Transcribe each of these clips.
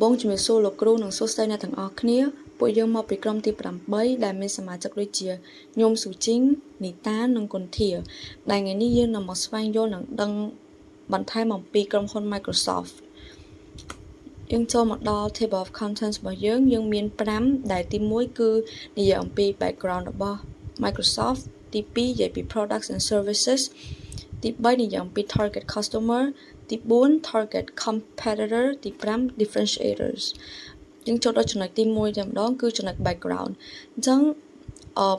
បងជំរាបសួរលោកគ្រូនិងសួស្តីអ្នកទាំងអស់គ្នាពួកយើងមកពីក្រុមទី8ដែលមានសមាជិកដូចជាខ្ញុំស៊ូជីងនីតានិងគុនធាដែលថ្ងៃនេះយើងនឹងមកស្វែងយល់និងដឹងបន្ថែមអំពីក្រុមហ៊ុន Microsoft យើងចូលមកដល់ table of contents របស់យើងមាន5ដែលទី1គឺនិយាយអំពី background របស់ Microsoft ទី2និយាយពី products and services ទី3និយាយអំពី target customer ទី4 target competitor ទី5 differentiators យើងចូលដល់ចំណុចទី1តែម្ដងគឺចំណុច background អញ្ចឹង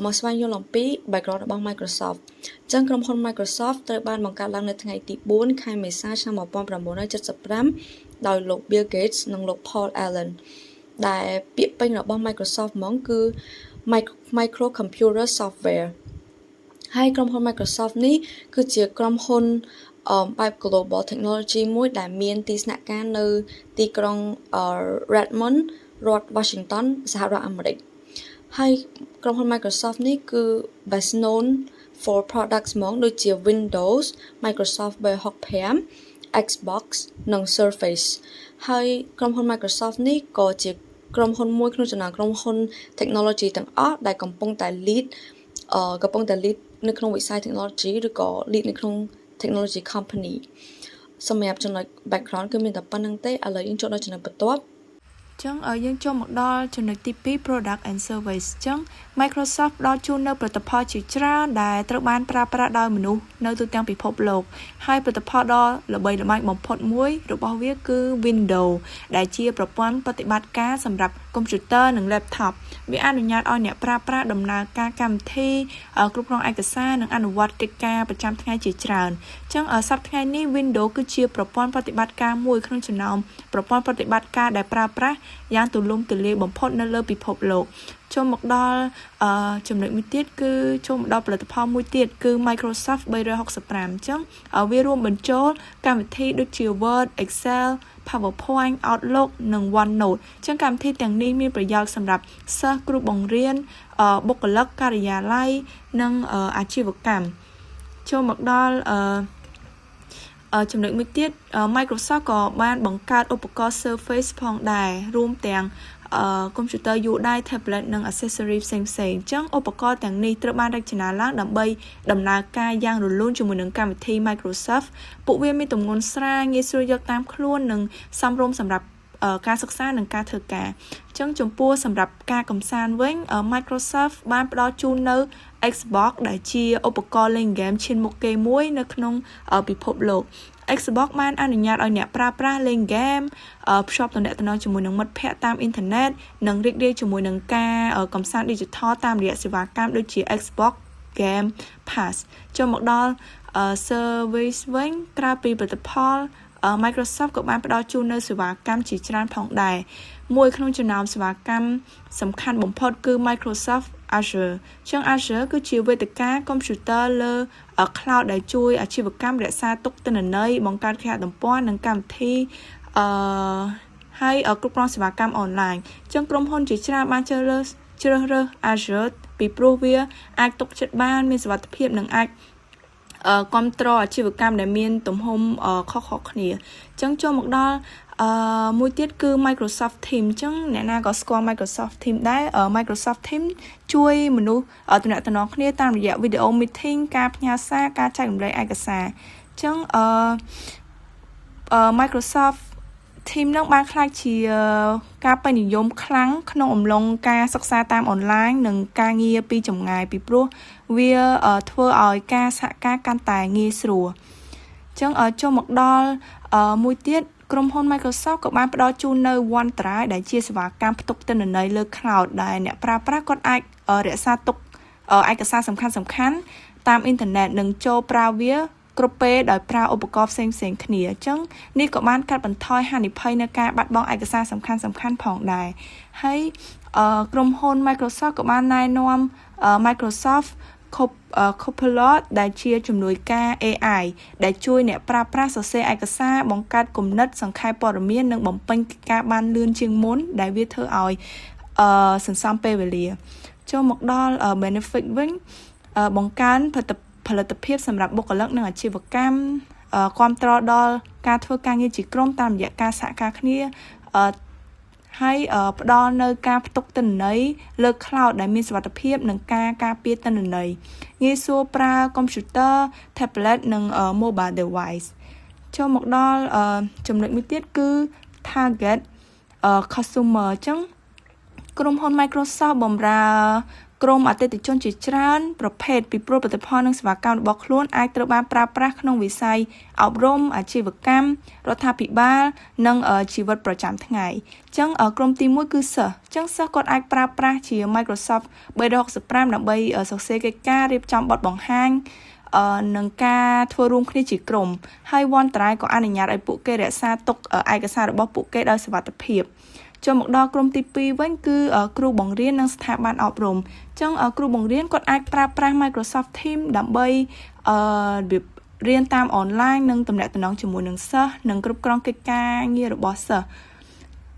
មកស្វែងយល់អំពី background របស់ Microsoft អញ្ចឹងក្រុមហ៊ុន Microsoft ត្រូវបានបង្កើតឡើងនៅថ្ងៃទី4ខែមេសាឆ្នាំ1975ដោយលោក Bill Gates និងលោក Paul Allen ដែលពាក្យពេញរបស់ Microsoft ហ្មងគឺ microcomputer software ហើយក្រុមហ៊ុន Microsoft នេះគឺជាក្រុមហ៊ុនបែប global technology មួយដែលមានទីស្នាក់ការនៅទីក្រុង Redmond រដ្ឋ Washington សហរដ្ឋអាមេរិកហើយក្រុមហ៊ុន Microsoft នេះគឺ best known for products ហ្មងដូចជា Windows Microsoft 365 Xbox និង Surface ហើយក្រុមហ៊ុន Microsoft នេះក៏ជាក្រុមហ៊ុនមួយក្នុងចំណោមក្រុមហ៊ុន technology ទាំងអស់ដែលកំពុងតែ lead នៅក្នុងវិស័យ technology ឬក៏ lead នៅក្នុង technology company សម្រាប់ចំណុច background គឺមានតែប៉ុណ្្នឹងទេឥឡូវយើងចូលដល់ចំណុចបន្ទាប់ចឹងយើងចូលមកដល់ចំណុចទី2 product and service ចឹង Microsoft ផ្ដល់ជូននៅផលិតផលជាច្រើនដែលត្រូវបានប្រើប្រាស់ដោយមនុស្សនៅទូទាំងពិភពលោកហើយផលិតផលដ៏ល្បីល្បាញបំផុតមួយរបស់វាគឺ Windows ដែលជាប្រព័ន្ធប្រតិបត្តិការសម្រាប់កុំព្យូទ័រនិង laptop វាអនុញ្ញាតឲ្យអ្នកប្រើប្រាស់ដំណើរការកម្មវិធីគ្រប់គ្រងឯកសារនិងអនុវត្តកិច្ចការប្រចាំថ្ងៃជាច្រើនចឹងសប្តាហ៍ថ្ងៃនេះ Windows គឺជាប្រព័ន្ធប្រតិបត្តិការមួយក្នុងចំណោមប្រព័ន្ធប្រតិបត្តិការដែលប្រើប្រាស់យ៉ាងទូលំទូលាយបំផុតនៅលើពិភពលោកចូលមកដល់ចំណុចមួយទៀតគឺចូលមកដល់ផលិតផលមួយទៀតគឺ Microsoft 365 អញ្ចឹងវារួមបញ្ចូលកម្មវិធីដូចជា Word, Excel, PowerPoint, Outlook និង OneNote អញ្ចឹងកម្មវិធីទាំងនេះមានប្រយោជន៍សម្រាប់សិស្សគ្រូបង្រៀនបុគ្គលិកការិយាល័យនិងអាជីវកម្មចូលមកដល់ចំណុចមួយទៀត Microsoft ក៏បានបង្កើតឧបករណ៍ Surface ផងដែររួមទាំងកុំព្យូទ័រយួរដៃ tablet និង accessory ផ្សេងៗអញ្ចឹងឧបករណ៍ទាំងនេះត្រូវបានរចនាឡើងដើម្បីដំណើរការយ៉ាងរលូនជាមួយនឹងកម្មវិធី Microsoft ពួកវាមានទម្ងន់ស្រាលងាយស្រួលយកតាមខ្លួននិងសមរម្យសម្រាប់ការសិក្សានិងការធ្វើការអញ្ចឹងចំពោះសម្រាប់ការកម្សាន្តវិញ Microsoft បានផ្ដល់ជូននៅ Xbox ដែលជាឧបករណ៍លេងហ្គេមឈានមុខគេមួយនៅក្នុងពិភពលោក Xbox បានអនុញ្ញាតឲ្យអ្នកប្រើប្រាស់លេងហ្គេមភ្ជាប់ទំនាក់ទំនងជាមួយនឹងមិត្តភ័ក្តិតាមអ៊ីនធឺណិតនិងរីករាយជាមួយនឹងការកម្សាន្ត digital តាមរយៈសេវាកម្មដូចជា Xbox Game Pass ចូលមកដល់ service វិញក្រៅពីផលិតផល Microsoft ក៏បានផ្ដល់ជូននៅសេវាកម្មជាច្រើនផងដែរមួយក្នុងចំណោមសេវាកម្មសំខាន់បំផុតគឺ Microsoft Azure ចឹង Azure គឺជាវេទិកាកុំព្យូទ័រលើ cloud ដែលជួយអាជីវកម្មរក្សាទុកទិន្នន័យបង្កើតគេហទំព័រនិងកម្មវិធីហើយគ្រប់គ្រងសេវាកម្មអនឡាញចឹងក្រុមហ៊ុនជាច្រើនបានជ្រើសរើស Azure ពីព្រោះវាអាចទុកចិត្តបានមានសុវត្ថិភាពនិងអាចគ្រប់គ្រងអាជីវកម្មដែលមានទំហំខុសៗគ្នាអញ្ចឹងចូលមកដល់មួយទៀតគឺ Microsoft Teams អញ្ចឹងអ្នកណាក៏ស្គាល់ Microsoft Teams ដែរ Microsoft Teams ជួយមនុស្សទំនាក់ទំនងគ្នាតាមរយៈ video meeting ការផ្ញើសារការចែករំលែកឯកសារអញ្ចឹងMicrosoft Teams នឹងបានក្លាយជាការពេញនិយមខ្លាំងក្នុងអំឡុងការសិក្សាតាមអនឡាញនិងការងារពីចម្ងាយពីព្រោះវាធ្វើឲ្យការសហការកាន់តែងាយស្រួលអញ្ចឹងចូលមកដល់មួយទៀតក្រុមហ៊ុន Microsoft ក៏បានផ្ដល់ជូននៅ OneDrive ដែលជាសេវាកម្មផ្ទុកទិន្នន័យលើ cloud ដែលអ្នកប្រើប្រាស់គាត់អាចរក្សាទុកឯកសារសំខាន់ៗតាមអ៊ីនធឺណិតនិងចូលប្រើវាគ្រប់ពេលដោយប្រើឧបករណ៍ផ្សេងៗគ្នាអញ្ចឹងនេះក៏បានកាត់បន្ថយហានិភ័យនៃការបាត់បង់ឯកសារសំខាន់ៗផងដែរហើយក្រុមហ៊ុន Microsoft ក៏បានណែនាំMicrosoft Copilot ដែលជាជំនួយការ AI ដែលជួយអ្នកប្រើប្រាស់សរសេរឯកសារបង្កើតគំនិតសង្ខេបព័ត៌មាននិងបំពេញកិច្ចការបានលឿនជាងមុនដែលវាធ្វើឲ្យសន្សំពេលវេលាចូលមកដល់ benefit វិញបង្កើនផលិតភាពសម្រាប់បុគ្គលិកនិងអាជីវកម្មគាំទ្រដល់ការធ្វើការងារជាក្រុមតាមរយៈការសហការគ្នា ហើយផ្ដល់នៅការផ្ទុកទិន្នន័យលើ cloud ដែលមានសុវត្ថិភាពនិងការការពារទិន្នន័យងាយស្រួលប្រើ computer tablet និង mobile device ចូលមកដល់ចំណុចមួយទៀតគឺ target customer អញ្ចឹងក្រុមហ៊ុន Microsoft បម្រើក្រុមអតិថិជនជាច្រើនប្រភេទពីព្រោះផលិតផលនិងសេវាកម្មរបស់ខ្លួនអាចត្រូវបានប្រើប្រាស់ក្នុងវិស័យអប់រំអាជីវកម្មរដ្ឋាភិបាលនិងជីវិតប្រចាំថ្ងៃអញ្ចឹងក្រុមទី1គឺសិស្សអញ្ចឹងសិស្សគាត់អាចប្រើប្រាស់ជា Microsoft 365ដើម្បីសរសេរកិច្ចការរៀបចំបទបង្ហាញនឹងការធ្វើរួមគ្នាជាក្រុមហើយ OneDrive ក៏អនុញ្ញាតឲ្យពួកគេរក្សាទុកឯកសាររបស់ពួកគេដោយសុវត្ថិភាពចូលមកដល់ក្រុមទី2វិញគឺគ្រូបង្រៀននិងស្ថាប័នអប់រំអញ្ចឹងគ្រូបង្រៀនគាត់អាចប្រើប្រាស់ Microsoft Teams ដើម្បីរៀនតាមអនឡាញនិងទំនាក់ទំនងជាមួយនឹងសិស្សនិងគ្រប់គ្រងកិច្ចការងាររបស់សិស្ស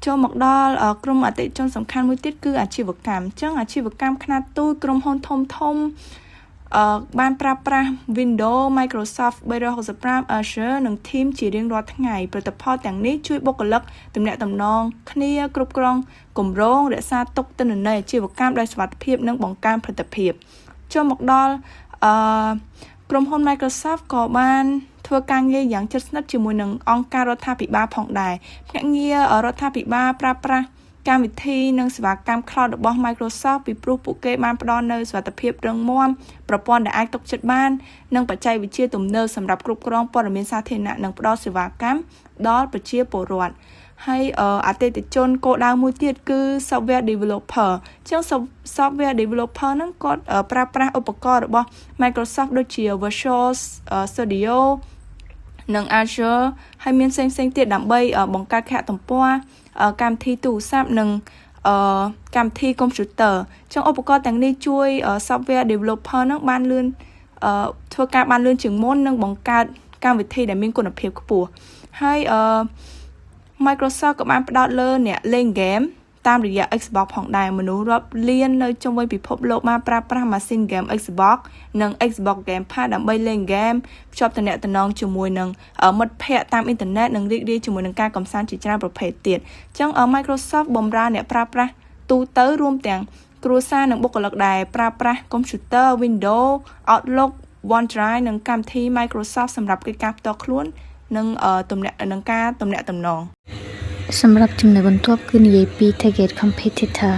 ចូលមកដល់ក្រុមអតិថិជនសំខាន់មួយទៀតគឺអាជីវកម្មអញ្ចឹងអាជីវកម្មខ្នាតតូចក្រុមហ៊ុនធំបានប្រើប្រាស់ Windows Microsoft 365 Azure និង Teams ជារៀងរាល់ថ្ងៃផលិតផលទាំងនេះជួយបុគ្គលិកទំនាក់ទំនងគ្នាគ្រប់គ្រងគម្រោងរក្សាទុកទិន្នន័យអាជីវកម្មដោយសុវត្ថិភាពនិងបង្កើនផលិតភាពចូលមកដល់ក្រុមហ៊ុន Microsoft ក៏បានធ្វើការងារយ៉ាងជិតស្និទ្ធជាមួយនឹងអង្គការរដ្ឋាភិបាលផងដែរភ្នាក់ងាររដ្ឋាភិបាលប្រើប្រាស់កម្មវិធីនិងសេវាកម្ម Cloud របស់ Microsoft ពីព្រោះពួកគេបានផ្ដល់នូវសុវត្ថិភាពរឹងមាំប្រព័ន្ធដែលអាចទុកចិត្តបាននិងបច្ចេកវិទ្យាទំនើបសម្រាប់គ្រប់គ្រងព័ត៌មានសាធារណៈនិងផ្ដល់សេវាកម្មដល់ប្រជាពលរដ្ឋហើយអតិថិជនគោលដៅមួយទៀតគឺ software developer អញ្ចឹង software developer ហ្នឹងគាត់ប្រើប្រាស់ឧបករណ៍របស់ Microsoft ដូចជា Visual Studio និង Azure ហើយមានផ្សេងៗទៀតដើម្បីបង្កើតគេហទំព័រកម្មវិធីទូរស័ព្ទនិងកម្មវិធីកុំព្យូទ័រអញ្ចឹងឧបករណ៍ទាំងនេះជួយ software developer នឹងបានលឿនធ្វើការបានលឿនជាងមុននិងបង្កើតកម្មវិធីដែលមានគុណភាពខ្ពស់ហើយ Microsoft ក៏បានផ្ដោតលើអ្នកលេងហ្គេមតាមរយៈ Xbox ផងដែរមនុស្សរាប់លាននៅជុំវិញពិភពលោកបានប្រើប្រាស់ម៉ាស៊ីនហ្គេម Xbox និង Xbox Game Pass ដើម្បីលេងហ្គេមភ្ជាប់ទំនាក់ទំនងជាមួយនឹងមិត្តភ័ក្តិតាមអ៊ីនធឺណិតនិងរីករាយជាមួយនឹងការកម្សាន្តជាច្រើនប្រភេទទៀតអញ្ចឹង Microsoft បម្រើអ្នកប្រើប្រាស់ទូទៅរួមទាំងគ្រួសារនិងបុគ្គលិកដែលប្រើប្រាស់កុំព្យូទ័រ Windows Outlook OneDrive និងកម្មវិធី Microsoft សម្រាប់កិច្ចការផ្ទាល់ខ្លួននិងការទំនាក់ទំនងសម្រាប់ចំណុចបន្ទាប់គឺនិយាយពី target competitor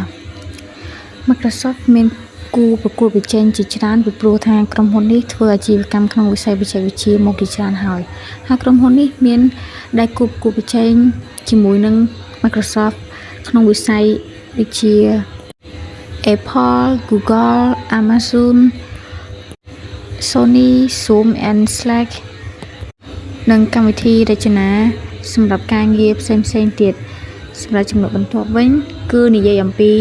Microsoft មានគូប្រកួតប្រជែងជាច្រើនពីព្រោះថាក្រុមហ៊ុននេះធ្វើអាជីវកម្មក្នុងវិស័យបច្ចេកវិទ្យាមកជាច្រើនហើយក្រុមហ៊ុននេះមានដៃគូប្រកួតប្រជែងជាមួយនឹង Microsoft ក្នុងវិស័យដូចជា Apple, Google, Amazon, Sony, Zoom and Slack និងកម្មវិធីរចនាសម្រាប់ការងារផ្សេងៗទៀតសម្រាប់ចំណុចបន្ទាប់វិញគឺនិយាយអំពី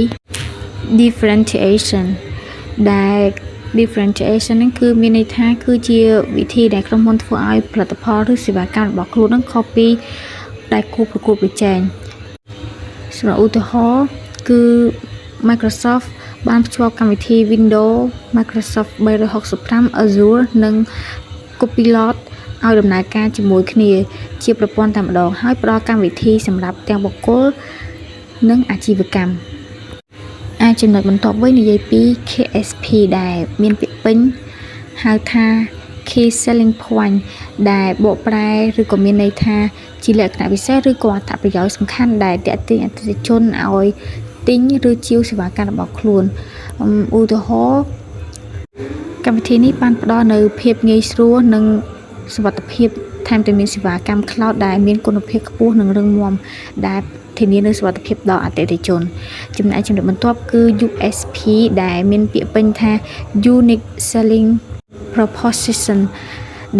differentiation ដែល differentiation ហ្នឹងគឺមានន័យថាគឺជាវិធីដែលក្រុមហ៊ុនធ្វើឲ្យផលិតផលឬសេវាកម្មរបស់ខ្លួនហ្នឹងខុសពីដែលគូប្រកួតប្រជែងសម្រាប់ឧទាហរណ៍គឺ Microsoft បានភ្ជាប់កម្មវិធី Windows Microsoft 365 Azure និង Copilot ឲ្យដំណើរការជាមួយគ្នាជាប្រព័ន្ធតែម្ដងហើយផ្ដល់កម្មវិធីសម្រាប់ទាំងបុគ្គលនិងអាជីវកម្មចំណុចបន្ទាប់វិញនិយាយពី KSP ដែលមានពាក្យពេញហៅថា Key Selling Point ដែលបកប្រែឬក៏មានន័យថាជាលក្ខណៈពិសេសឬក៏អត្ថប្រយោជន៍សំខាន់ដែលទាក់ទាញអតិថិជនឲ្យទិញឬជាវសេវាកម្មរបស់ខ្លួនឧទាហរណ៍កម្មវិធីនេះបានផ្ដល់នូវភាពងាយស្រួលនិងសុវត្ថិភាពថែមទាំងមានសេវាកម្ម Cloud ដែលមានគុណភាពខ្ពស់និងរឹងមាំដែលធានានូវសុវត្ថិភាពដល់អតិថិជនចំណែកចំណុចបន្ទាប់គឺ USP ដែលមានពាក្យពេញថា Unique Selling Proposition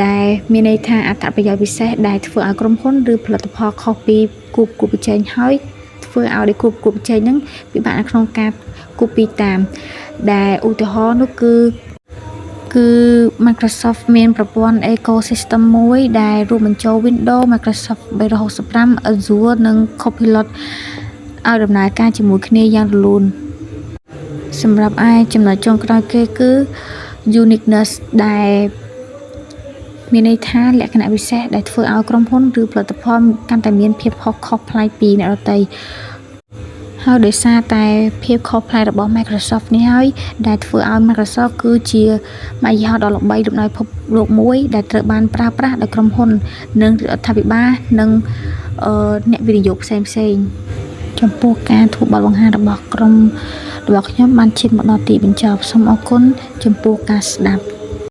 ដែលមានន័យថាអត្ថប្រយោជន៍ពិសេសដែលធ្វើឲ្យក្រុមហ៊ុនឬផលិតផលខុសពីគូប្រកួតប្រជែងហើយធ្វើឲ្យគូប្រកួតប្រជែងហ្នឹងពិបាកនៅក្នុងការគូពីតាមដែលឧទាហរណ៍នោះគឺ Microsoft មានប្រព័ន្ធ Ecosystem មួយដែលរួមបញ្ចូល Windows Microsoft 365 Azure និង Copilot ឲ្យដំណើរការជាមួយគ្នាយ៉ាងរលូនសម្រាប់ចំណុចចុងក្រោយគេគឺ Uniqueness ដែលមានន័យថាលក្ខណៈពិសេសដែលធ្វើឲ្យក្រុមហ៊ុនឬផលិតផលកាន់តែមានភាពខុសប្លែកពីអ្នកដទៃ ហើយដោយសារតែភាពខុសប្លែករបស់ Microsoft នេះហើយដែលធ្វើឲ្យ Microsoft គឺជាម៉ាកយីហោដ៏ល្បីលំដាប់ពិភពលោកមួយដែលត្រូវបានប្រើប្រាស់ដោយក្រុមហ៊ុននិងរដ្ឋាភិបាលនិងអ្នកវិនិយោគផ្សេងៗចំពោះការធ្វើបទបង្ហាញរបស់ក្រុមរបស់ខ្ញុំបានឈានមកដល់ទីបញ្ចប់សូមអរគុណចំពោះការស្ដាប់